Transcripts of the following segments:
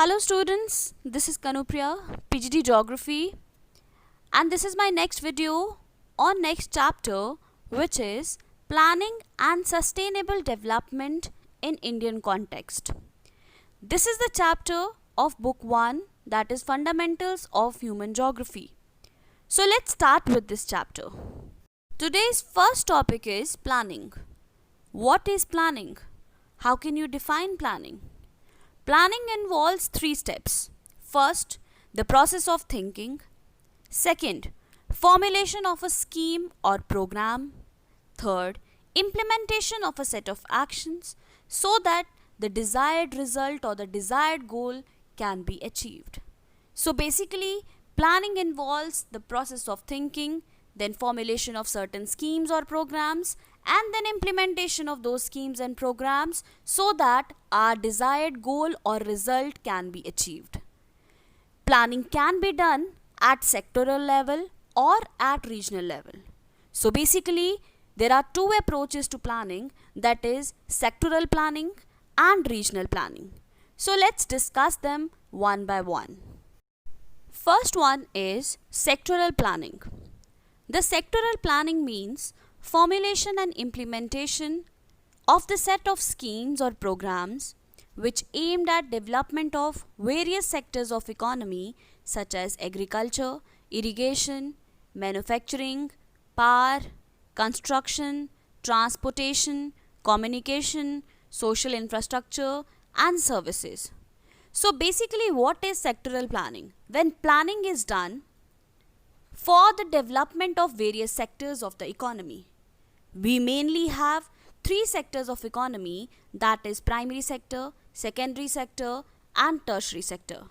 Hello students, this is Kanupriya, PGD Geography, and this is my next video on next chapter, which is Planning and Sustainable Development in Indian Context. This is the chapter of book 1, that is Fundamentals of Human Geography. So let's start with this chapter. Today's first topic is planning. What is planning? How can you define planning? Planning involves 3 steps. First, the process of thinking. Second, formulation of a scheme or program. Third, implementation of a set of actions so that the desired result or the desired goal can be achieved. So basically, planning involves the process of thinking, then formulation of certain schemes or programs, and then implementation of those schemes and programs so that our desired goal or result can be achieved. Planning can be done at sectoral level or at regional level. So basically, there are 2 approaches to planning, that is sectoral planning and regional planning. So let's discuss them one by one. First one is sectoral planning. The sectoral planning means formulation and implementation of the set of schemes or programs which aimed at development of various sectors of economy such as agriculture, irrigation, manufacturing, power, construction, transportation, communication, social infrastructure and services. So basically, what is sectoral planning? When planning is done for the development of various sectors of the economy. We mainly have 3 sectors of economy, that is primary sector, secondary sector and tertiary sector.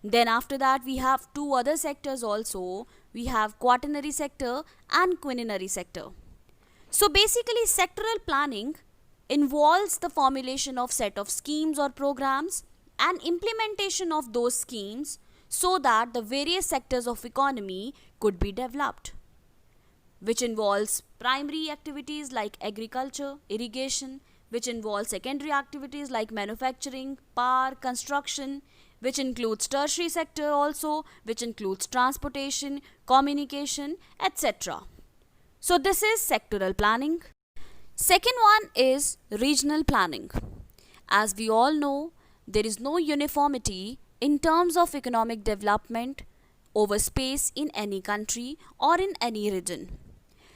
Then after that we have 2 other sectors also. We have quaternary sector and quinernary sector. So basically, sectoral planning involves the formulation of set of schemes or programs and implementation of those schemes so that the various sectors of economy could be developed, which involves primary activities like agriculture, irrigation, which involves secondary activities like manufacturing, power, construction, which includes tertiary sector also, which includes transportation, communication, etc. So this is sectoral planning. Second one is regional planning. As we all know, there is no uniformity in terms of economic development over space in any country or in any region.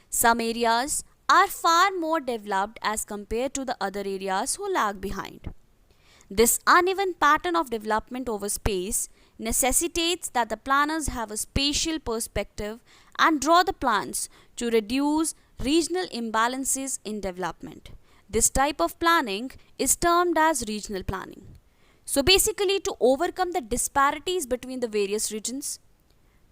Some areas are far more developed as compared to the other areas who lag behind. This uneven pattern of development over space necessitates that the planners have a spatial perspective and draw the plans to reduce regional imbalances in development. This type of planning is termed as regional planning. So basically, to overcome the disparities between the various regions,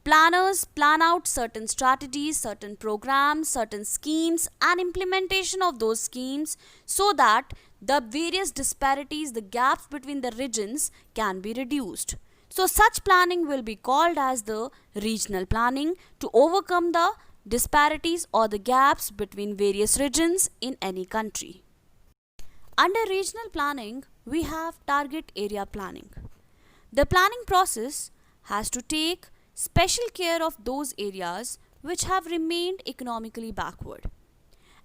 planners plan out certain strategies, certain programs, certain schemes and implementation of those schemes so that the various disparities, the gaps between the regions can be reduced. So such planning will be called as the regional planning to overcome the disparities or the gaps between various regions in any country. Under regional planning, we have target area planning. The planning process has to take special care of those areas which have remained economically backward.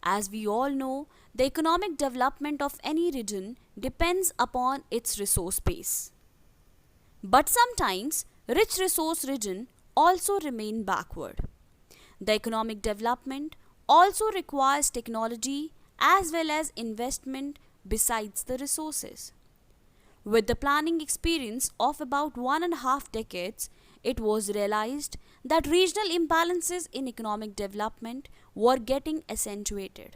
As we all know, the economic development of any region depends upon its resource base. But sometimes, rich resource regions also remain backward. The economic development also requires technology as well as investment besides the resources. With the planning experience of about 1.5 decades, it was realized that regional imbalances in economic development were getting accentuated.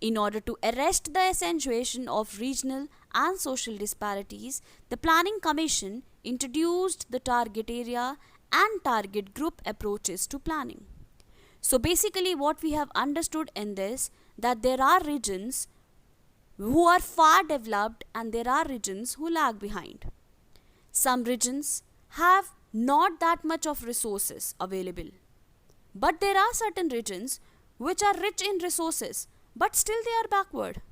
In order to arrest the accentuation of regional and social disparities, the Planning Commission introduced the target area and target group approaches to planning. So basically, what we have understood in this, that there are regions who are far developed and there are regions who lag behind. Some regions have not that much of resources available, but there are certain regions which are rich in resources but still they are backward.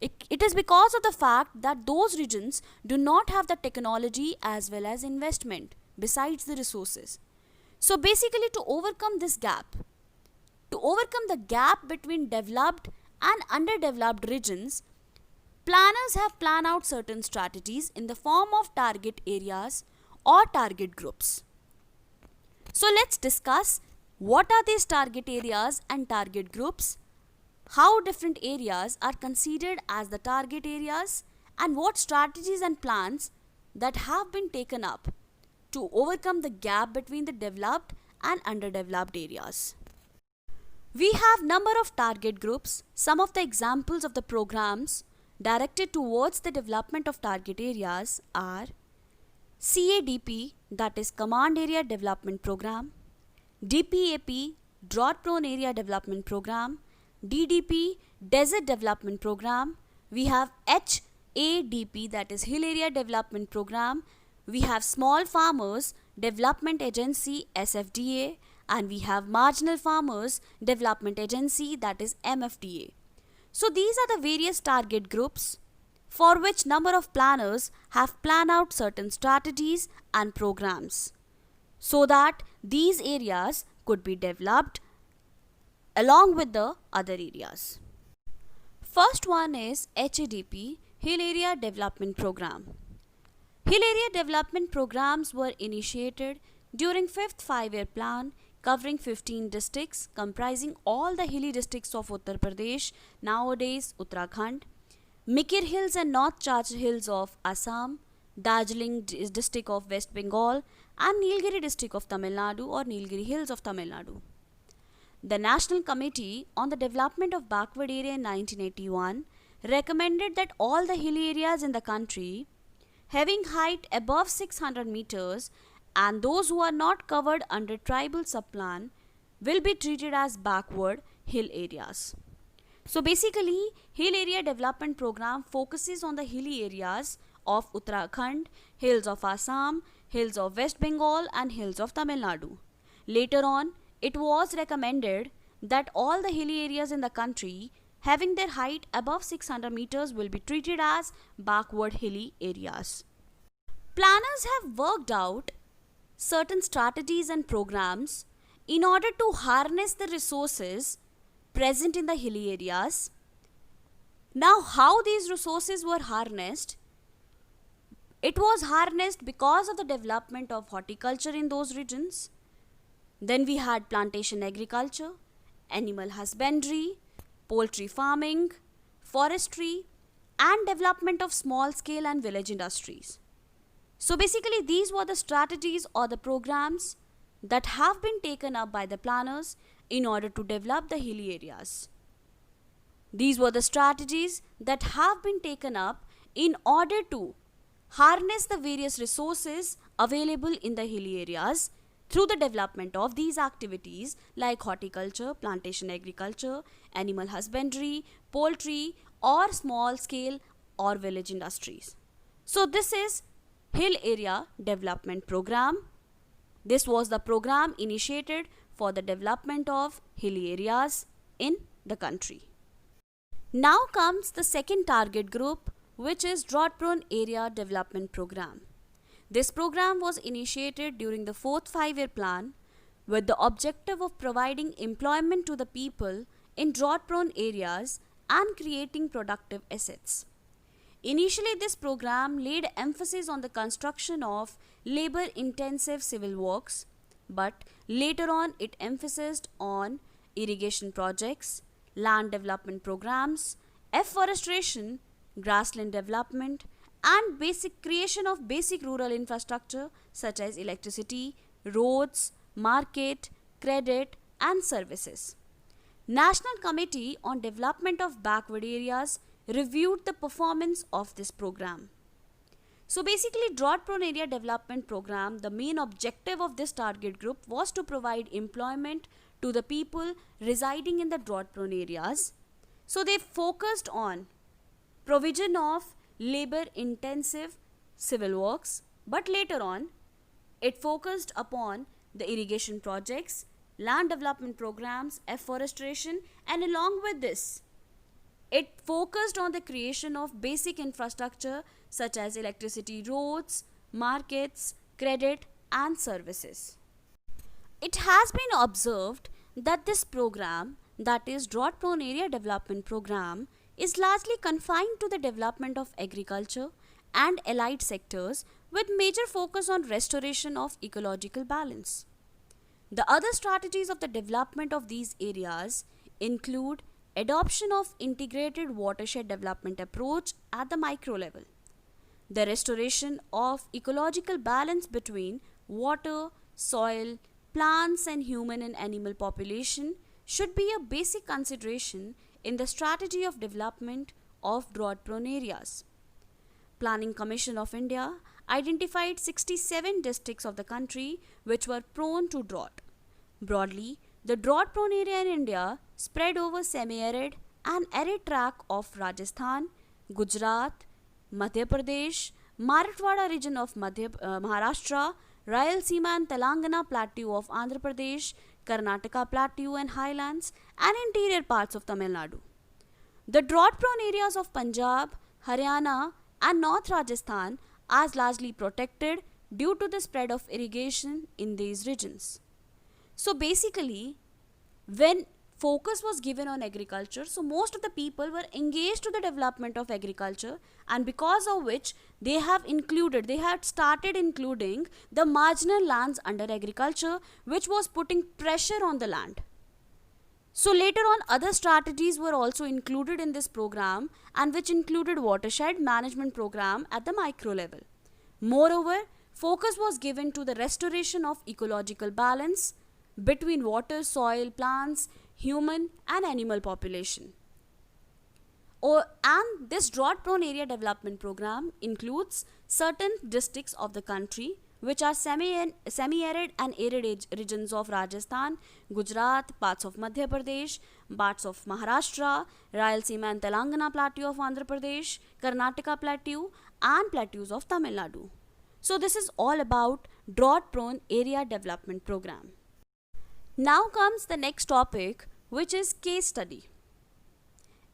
It is because of the fact that those regions do not have the technology as well as investment besides the resources. So basically, to overcome this gap, to overcome the gap between developed and underdeveloped regions, planners have planned out certain strategies in the form of target areas or target groups. So let's discuss what are these target areas and target groups, how different areas are considered as the target areas, and what strategies and plans that have been taken up to overcome the gap between the developed and underdeveloped areas. We have number of target groups. Some of the examples of the programs directed towards the development of target areas are CADP, that is Command Area Development Program, DPAP, Drought Prone Area Development Program, DDP, Desert Development Program. We have HADP, that is Hill Area Development Program. We have Small Farmers Development Agency, SFDA, and we have Marginal Farmers Development Agency, that is MFDA. So these are the various target groups for which number of planners have planned out certain strategies and programs so that these areas could be developed along with the other areas. First one is HADP, Hill Area Development Program. Hill Area Development Programs were initiated during 5th 5-year plan covering 15 districts comprising all the hilly districts of Uttar Pradesh, nowadays Uttarakhand, Mikir Hills and North Chachar Hills of Assam, Darjeeling district of West Bengal, and Nilgiri district of Tamil Nadu or Nilgiri Hills of Tamil Nadu. The National Committee on the Development of Backward Area in 1981 recommended that all the hilly areas in the country having height above 600 meters and those who are not covered under tribal subplan will be treated as backward hill areas. So basically, Hill Area Development Program focuses on the hilly areas of Uttarakhand, hills of Assam, hills of West Bengal and hills of Tamil Nadu. Later on, it was recommended that all the hilly areas in the country having their height above 600 meters will be treated as backward hilly areas. Planners have worked out certain strategies and programs in order to harness the resources present in the hilly areas. Now, how these resources were harnessed? It was harnessed because of the development of horticulture in those regions. Then we had plantation agriculture, animal husbandry, poultry farming, forestry, and development of small scale and village industries. So basically, these were the strategies or the programs that have been taken up by the planners in order to develop the hilly areas. These were the strategies that have been taken up in order to harness the various resources available in the hilly areas through the development of these activities like horticulture, plantation agriculture, animal husbandry, poultry, or small scale or village industries. So this is Hill Area Development Program. This was the program initiated for the development of hilly areas in the country. Now comes the second target group, which is Drought Prone Area Development Program. This program was initiated during the 4th 5-year plan with the objective of providing employment to the people in drought prone areas and creating productive assets. Initially, this program laid emphasis on the construction of labor-intensive civil works, but later on it emphasized on irrigation projects, land development programs, afforestation, grassland development, and creation of basic rural infrastructure such as electricity, roads, market, credit, and services. National Committee on Development of Backward Areas reviewed the performance of this program. So basically, Drought Prone Area Development Program, the main objective of this target group was to provide employment to the people residing in the drought prone areas. So they focused on provision of labor intensive civil works, but later on it focused upon the irrigation projects, land development programs, afforestation, and along with this It focused on the creation of basic infrastructure such as electricity, roads, markets, credit, and services. It has been observed that this program, that is Drought Prone Area Development Program, is largely confined to the development of agriculture and allied sectors with major focus on restoration of ecological balance. The other strategies of the development of these areas include adoption of integrated watershed development approach at the micro level, the restoration of ecological balance between water, soil, plants and human and animal population should be a basic consideration in the strategy of development of drought prone areas. Planning Commission of India identified 67 districts of the country which were prone to drought. Broadly, the drought prone area in India spread over semi-arid and arid tract of Rajasthan, Gujarat, Madhya Pradesh, Marathwada region of Maharashtra, Rayalaseema and Telangana plateau of Andhra Pradesh, Karnataka plateau and highlands, and interior parts of Tamil Nadu. The drought prone areas of Punjab, Haryana, and North Rajasthan are largely protected due to the spread of irrigation in these regions. So basically, when focus was given on agriculture, so most of the people were engaged to the development of agriculture, and because of which they had started including the marginal lands under agriculture, which was putting pressure on the land. So later on, other strategies were also included in this program, and which included watershed management program at the micro level. Moreover, focus was given to the restoration of ecological balance between water, soil, plants, human and animal population. And this drought prone area development program includes certain districts of the country which are semi-arid and arid regions of Rajasthan, Gujarat, parts of Madhya Pradesh, parts of Maharashtra, Rayalaseema and Telangana plateau of Andhra Pradesh, Karnataka plateau and plateaus of Tamil Nadu. So this is all about drought prone area development program. Now comes the next topic, which is case study.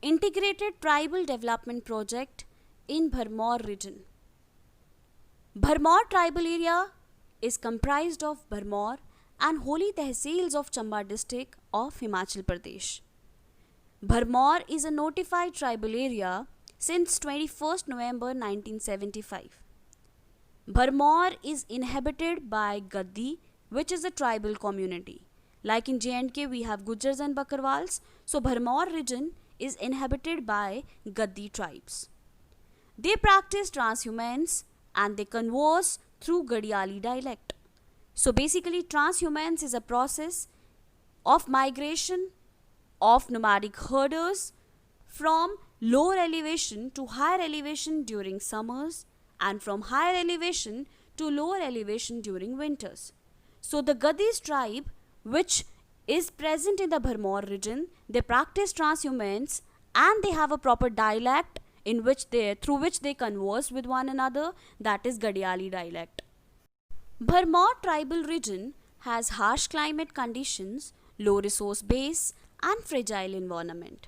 Integrated Tribal Development Project in Bharmor region. Bharmor tribal area is comprised of Bharmor and Holi Tehsils of Chamba district of Himachal Pradesh. Bharmor is a notified tribal area since 21st November 1975. Bharmor is inhabited by Gaddi, which is a tribal community. Like in J&K, we have Gujars and Bakarwals. So Bharmor region is inhabited by Gaddi tribes. They practice transhumance and they converse through Gadiali dialect. So basically, transhumance is a process of migration of nomadic herders from lower elevation to higher elevation during summers and from higher elevation to lower elevation during winters. So the Gaddis tribe, which is present in the Bharmor region, they practice transhumance and they have a proper dialect through which they converse with one another, that is Gadiali dialect. Bharmor tribal region has harsh climate conditions, low resource base and fragile environment.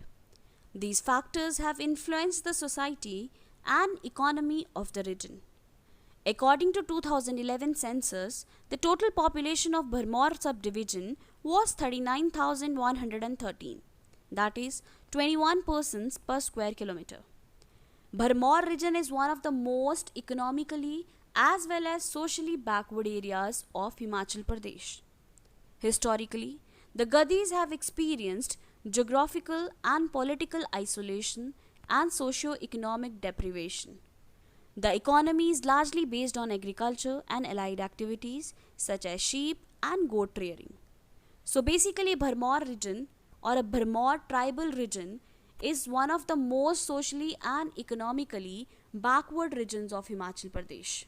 These factors have influenced the society and economy of the region. According to 2011 census, the total population of Bharmor subdivision was 39,113, that is 21 persons per square kilometer. Bharmor region is one of the most economically as well as socially backward areas of Himachal Pradesh. Historically, the Gaddis have experienced geographical and political isolation and socio-economic deprivation. The economy is largely based on agriculture and allied activities such as sheep and goat rearing. So basically, Bharmor region or a Bharmor tribal region is one of the most socially and economically backward regions of Himachal Pradesh.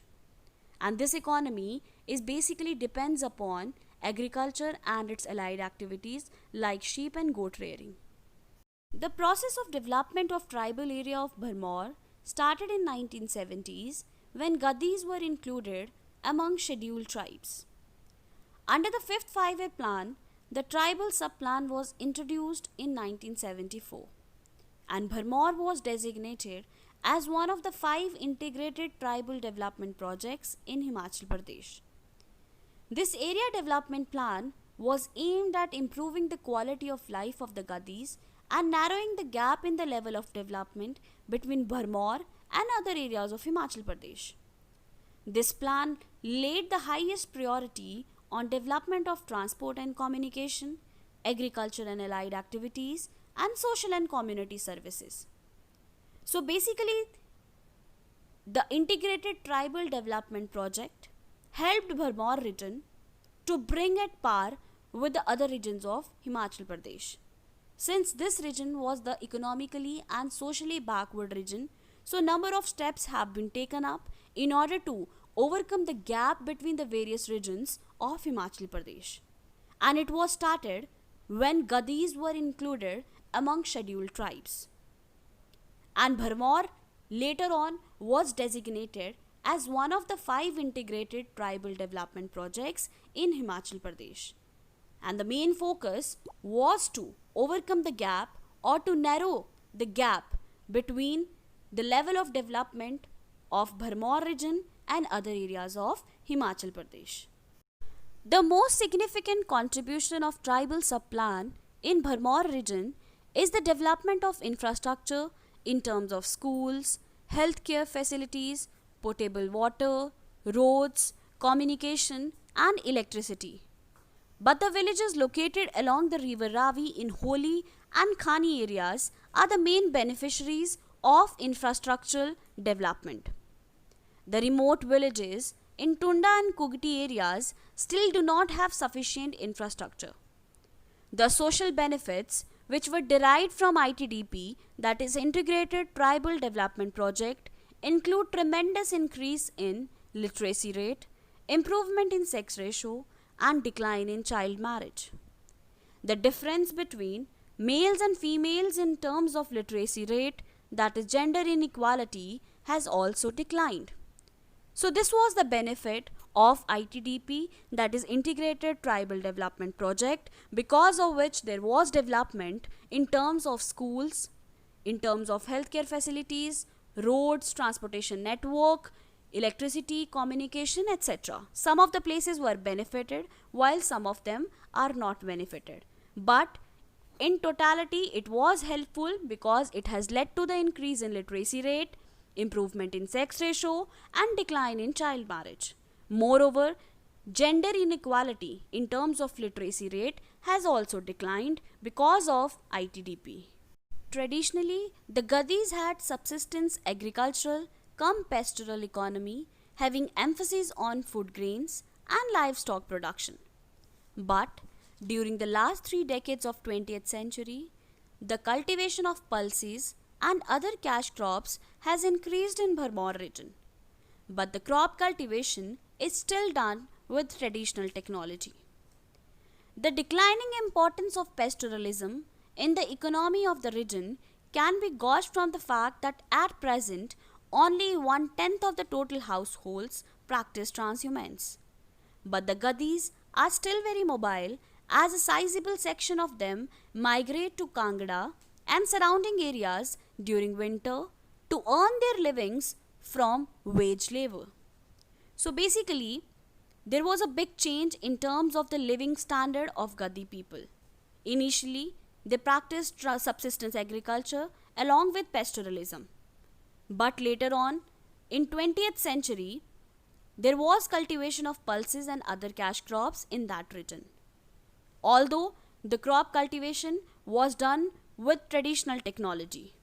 And this economy is basically depends upon agriculture and its allied activities like sheep and goat rearing. The process of development of tribal area of Bharmor started in 1970s when Gaddis were included among scheduled tribes. Under the 5th Five-Year Plan, the tribal sub-plan was introduced in 1974. and Bharmor was designated as one of the 5 integrated tribal development projects in Himachal Pradesh. This area development plan was aimed at improving the quality of life of the Gadis and narrowing the gap in the level of development between Bharmor and other areas of Himachal Pradesh. This plan laid the highest priority on development of transport and communication, agriculture and allied activities, and social and community services. So basically, the Integrated Tribal Development Project helped Bharmor region to bring at par with the other regions of Himachal Pradesh. Since this region was the economically and socially backward region, so number of steps have been taken up in order to overcome the gap between the various regions of Himachal Pradesh. And it was started when Gadis were included among scheduled tribes. And Bharmor later on was designated as one of the 5 integrated tribal development projects in Himachal Pradesh. And the main focus was to overcome the gap or to narrow the gap between the level of development of Bharmor region and other areas of Himachal Pradesh. The most significant contribution of tribal subplan in Bharmor region is the development of infrastructure in terms of schools, healthcare facilities, potable water, roads, communication and electricity. But the villages located along the river Ravi in Holi and Khani areas are the main beneficiaries of infrastructural development. The remote villages in Tunda and Kugti areas still do not have sufficient infrastructure. The social benefits which were derived from ITDP, that is Integrated Tribal Development Project, include tremendous increase in literacy rate, improvement in sex ratio and decline in child marriage. The difference between males and females in terms of literacy rate, that is gender inequality, has also declined. So this was the benefit of ITDP, that is Integrated Tribal Development Project, because of which there was development in terms of schools, in terms of healthcare facilities, roads, transportation network, electricity, communication, etc. Some of the places were benefited while some of them are not benefited. But in totality, it was helpful because it has led to the increase in literacy rate, improvement in sex ratio and decline in child marriage. Moreover, gender inequality in terms of literacy rate has also declined because of ITDP. Traditionally, the Gadis had subsistence agricultural cum pastoral economy having emphasis on food grains and livestock production. But during the last 3 decades of 20th century, the cultivation of pulses and other cash crops has increased in Bharmor region. But the crop cultivation is still done with traditional technology. The declining importance of pastoralism in the economy of the region can be gauged from the fact that at present only 1/10 of the total households practice transhumance. But the Gadis are still very mobile as a sizable section of them migrate to Kangra and surrounding areas during winter to earn their livings from wage labor. So basically, there was a big change in terms of the living standard of Gadi people. Initially, they practiced subsistence agriculture along with pastoralism. But later on, in 20th century, there was cultivation of pulses and other cash crops in that region. Although the crop cultivation was done with traditional technology.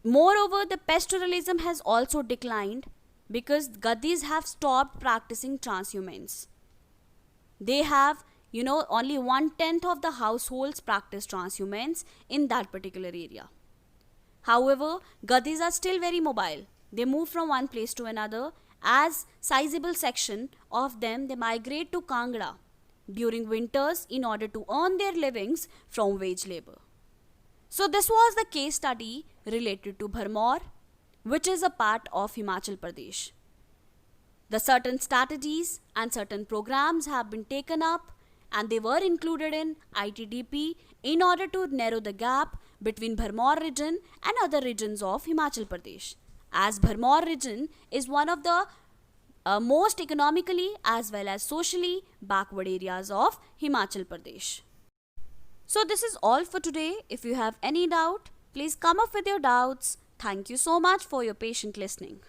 Moreover, the pastoralism has also declined because Gadis have stopped practicing transhumance. They have, only 1/10 of the households practice transhumance in that particular area. However, Gadis are still very mobile. They move from one place to another. As sizable section of them, they migrate to Kangra during winters in order to earn their livings from wage labor. So this was the case study related to Bharmor, which is a part of Himachal Pradesh. The certain strategies and certain programs have been taken up and they were included in ITDP in order to narrow the gap between Bharmor region and other regions of Himachal Pradesh, as Bharmor region is one of the most economically as well as socially backward areas of Himachal Pradesh. So this is all for today. If you have any doubt, please come up with your doubts. Thank you so much for your patient listening.